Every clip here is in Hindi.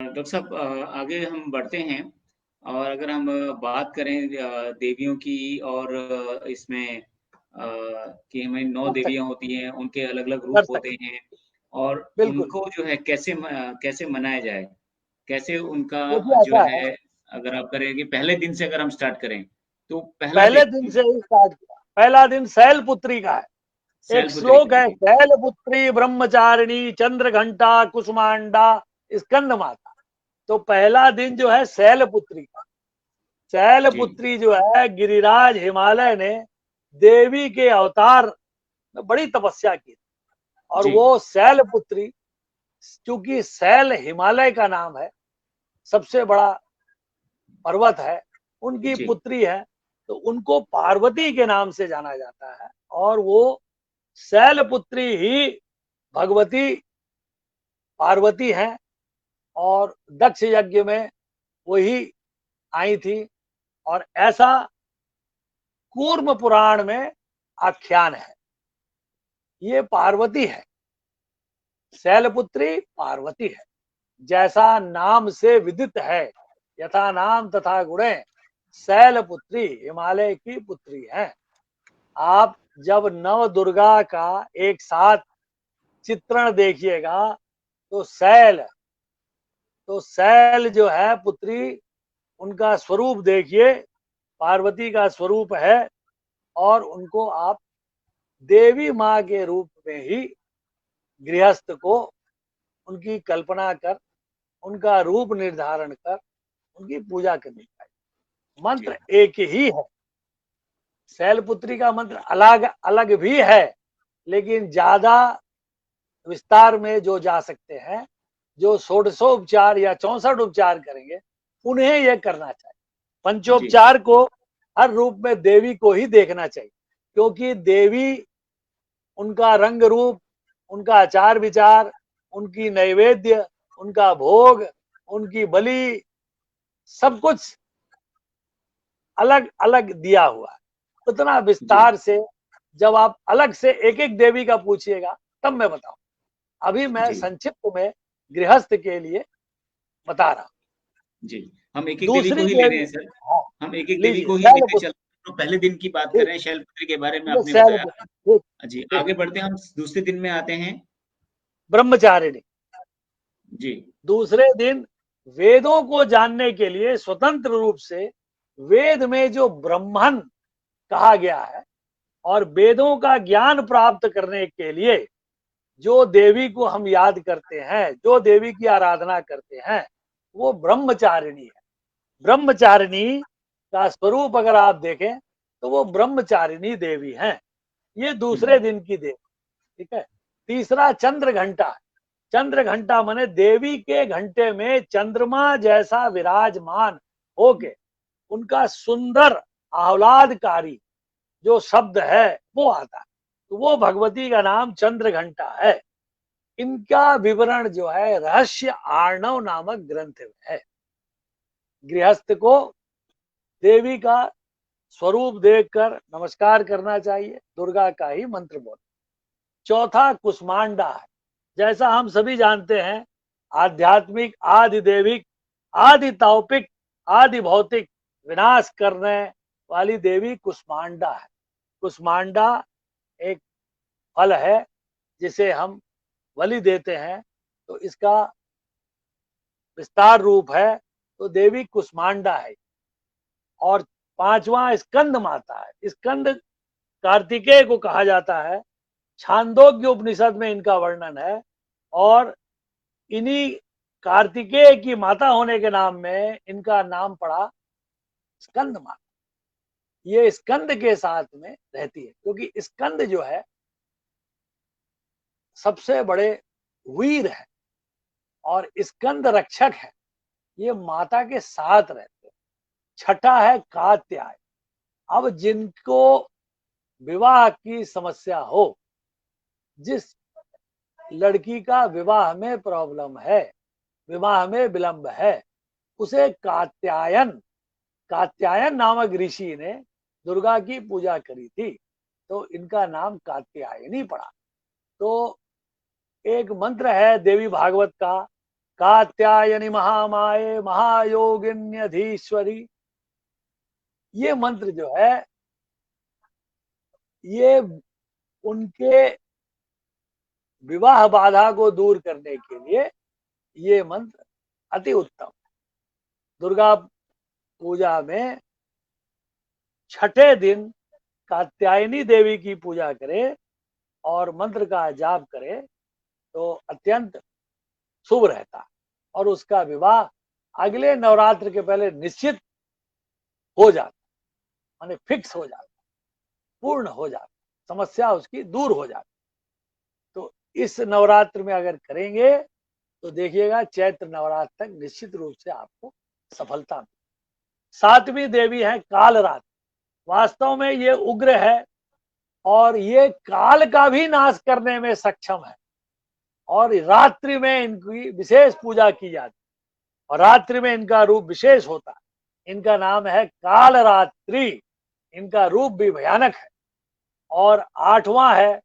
डॉक्टर साहब आगे हम बढ़ते हैं और अगर हम बात करें देवियों की और इसमें कि हमें 9 कर देवियाँ सकते होती हैं, उनके अलग-अलग कर रूप होते सकते हैं और बिल्कुल। उनको जो है कैसे मनाया जाए? कैसे उनका देखिए जो ऐसा है, है अगर आप करें कि पहले दिन से अगर हम स्टार्ट करें, तो पहला पहले दिन दिन से ही स्टार्ट किया। पहला दिन शैलपुत्री का है। एक शैलपुत्री श्लोक का है, जी, शैलपुत्री ब्रह्मचारिणी चंद्र घंटा कुसुमांडा स्कंद माता। तो पहला दिन जो है शैलपुत्री का। जी, शैलपुत्री जो है, गिरिराज हिमालय ने देवी के अवतार में बड़ी तपस्या की और जी, वो शैलपुत्री, चूंकि शैल हिमालय का नाम है, सबसे बड़ा पर्वत है, उनकी जी, पुत्री है, तो उनको पार्वती के नाम से जाना जाता है। और वो शैलपुत्री ही भगवती पार्वती हैं। और दक्ष यज्ञ में वही आई थी। और ऐसा कूर्म पुराण में आख्यान है। ये पार्वती है, शैलपुत्री पार्वती है। जैसा नाम से विदित है, यथा नाम तथा गुणे, शैलपुत्री हिमालय की पुत्री है। आप जब नव दुर्गा का एक साथ चित्रण देखिएगा, तो शैल जो है पुत्री, उनका स्वरूप देखिए, पार्वती का स्वरूप है। और उनको आप देवी माँ के रूप में ही गृहस्थ को उनकी कल्पना कर, उनका रूप निर्धारण कर उनकी पूजा करनी चाहिए। जी, मंत्र एक ही है। शैलपुत्री का मंत्र अलग अलग भी है, लेकिन ज्यादा विस्तार में जो जा सकते हैं, जो षोडशोपचार या 64 उपचार करेंगे, उन्हें यह करना चाहिए। जी, पंचोपचार को हर रूप में देवी को ही देखना चाहिए, क्योंकि देवी, उनका रंग रूप, उनका आचार विचार, उनकी नैवेद्य, उनका भोग, उनकी बलि, सब कुछ अलग अलग दिया हुआ है। उतना जी, विस्तार से जब आप अलग से एक एक देवी का पूछिएगा, तब मैं बताऊं। अभी मैं जी, संक्षिप्त में गृहस्थ के लिए बता रहा हूं। जी। हम एक-एक देवी को दूसरी ही ले रहे देवी, हैं सर। हाँ, हम एक-एक देवी लीजिए को ही लेते शैलपुत्री। चल तो पहले दिन की बात कर ठीक, रहे हैं, शैलपुत्री के बारे में ये आपने बताया। शैलपुत्री, ठीक। जी, ठीक। आगे बढ़ते हैं हम दूसरे दिन में आते हैं। ब्रह्मचारिणी। जी, दूसरे दिन वेदों को जानने के लिए स्वतंत्र रूप से, वेद में जो ब्रह्मन कहा गया है, और वेदों का ज्ञान प्राप्त करने के लिए जो देवी को हम याद करते हैं, जो देवी की आराधना करते हैं, वो ब्रह्मचारिणी है। ब्रह्मचारिणी का स्वरूप अगर आप देखें, तो वो ब्रह्मचारिणी देवी हैं। ये हुँ, दूसरे दिन की देवी। ठीक है। तीसरा चंद्र घंटा। चंद्र घंटा माने देवी के घंटे में चंद्रमा जैसा विराजमान होके उनका सुंदर आह्लादकारी जो शब्द है वो आता है, तो वो भगवती का नाम चंद्र घंटा है। इनका विवरण जो है रहस्य आर्णव नामक ग्रंथ में है। गृहस्थ को देवी का स्वरूप देखकर नमस्कार करना चाहिए, दुर्गा का ही मंत्र बोल। चौथा कुष्मांडा है। जैसा हम सभी जानते हैं, आध्यात्मिक, आदि देविक, आदि ताउपिक, आदि भौतिक विनाश करने वाली देवी कुष्मांडा है। कुष्मांडा एक फल है जिसे हम बलि देते हैं, तो इसका विस्तार रूप है, तो देवी कुष्मांडा है। और पांचवा स्कंद माता है। स्कंद कार्तिकेय को कहा जाता है। छांदोग्य उपनिषद में इनका वर्णन है। और इन्हीं कार्तिकेय की माता होने के नाम में इनका नाम पड़ा स्कंद माता। ये स्कंद के साथ में रहती है, क्योंकि स्कंद जो है सबसे बड़े वीर है और स्कंद रक्षक है। ये माता के साथ रहते हैं। छठा है कात्याय। अब जिनको विवाह की समस्या हो, जिस लड़की का विवाह में प्रॉब्लम है, विवाह में विलंब है, उसे कात्यायन, कात्यायन नामक ऋषि ने दुर्गा की पूजा करी थी, तो इनका नाम कात्यायनी पड़ा। तो एक मंत्र है देवी भागवत का, कात्यायनी महामाये महायोगिन्यधीश्वरी, ये मंत्र जो है ये उनके विवाह बाधा को दूर करने के लिए ये मंत्र अति उत्तम। दुर्गा पूजा में छठे दिन कात्यायनी देवी की पूजा करे और मंत्र का जाप करे तो अत्यंत शुभ रहता और उसका विवाह अगले नवरात्र के पहले निश्चित हो जाता, माने फिक्स हो जाता, पूर्ण हो जाता, समस्या उसकी दूर हो जाती। तो इस नवरात्र में अगर करेंगे तो देखिएगा चैत्र नवरात्र तक निश्चित रूप से आपको सफलता मिलेगी। सातवीं देवी है कालरात्रि। वास्तव में ये उग्र है और ये काल का भी नाश करने में सक्षम है और रात्रि में इनकी विशेष पूजा की जाती है और रात्रि में इनका रूप विशेष होता है। इनका नाम है कालरात्रि। इनका रूप भी भयानक है। और आठवां है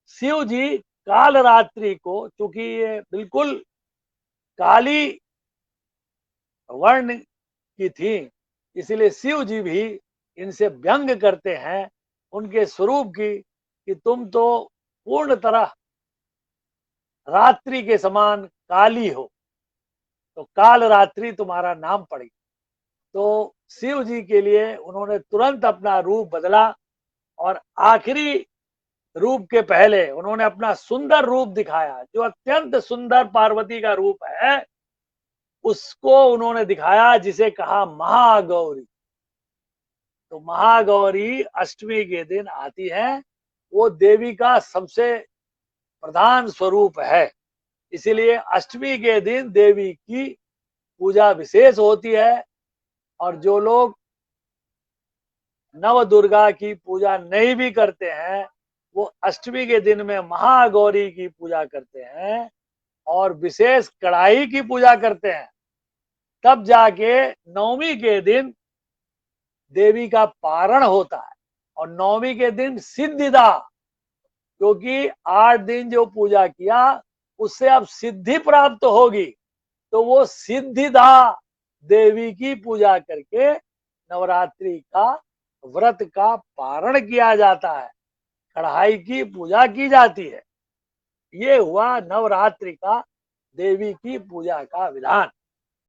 शिव जी कालरात्रि को, चूंकि ये बिल्कुल काली वर्ण की थी, इसलिए शिव जी भी इनसे व्यंग करते हैं उनके स्वरूप की कि तुम तो पूर्ण तरह रात्रि के समान काली हो, तो काल रात्रि तुम्हारा नाम पड़ी। तो शिव जी के लिए उन्होंने तुरंत अपना रूप बदला और आखिरी रूप के पहले उन्होंने अपना सुंदर रूप दिखाया, जो अत्यंत सुंदर पार्वती का रूप है उसको उन्होंने दिखाया, जिसे कहा महागौरी। तो महागौरी अष्टमी के दिन आती है, वो देवी का सबसे प्रधान स्वरूप है। इसीलिए अष्टमी के दिन देवी की पूजा विशेष होती है और जो लोग नव दुर्गा की पूजा नहीं भी करते हैं वो अष्टमी के दिन में महागौरी की पूजा करते हैं और विशेष कढ़ाई की पूजा करते हैं। तब जाके नवमी के दिन देवी का पारण होता है और नवमी के दिन सिद्धिदा, क्योंकि 8 दिन जो पूजा किया उससे अब सिद्धि प्राप्त होगी, तो वो सिद्धिदा देवी की पूजा करके नवरात्रि का व्रत का पारण किया जाता है, कढ़ाई की पूजा की जाती है। ये हुआ नवरात्रि का देवी की पूजा का विधान।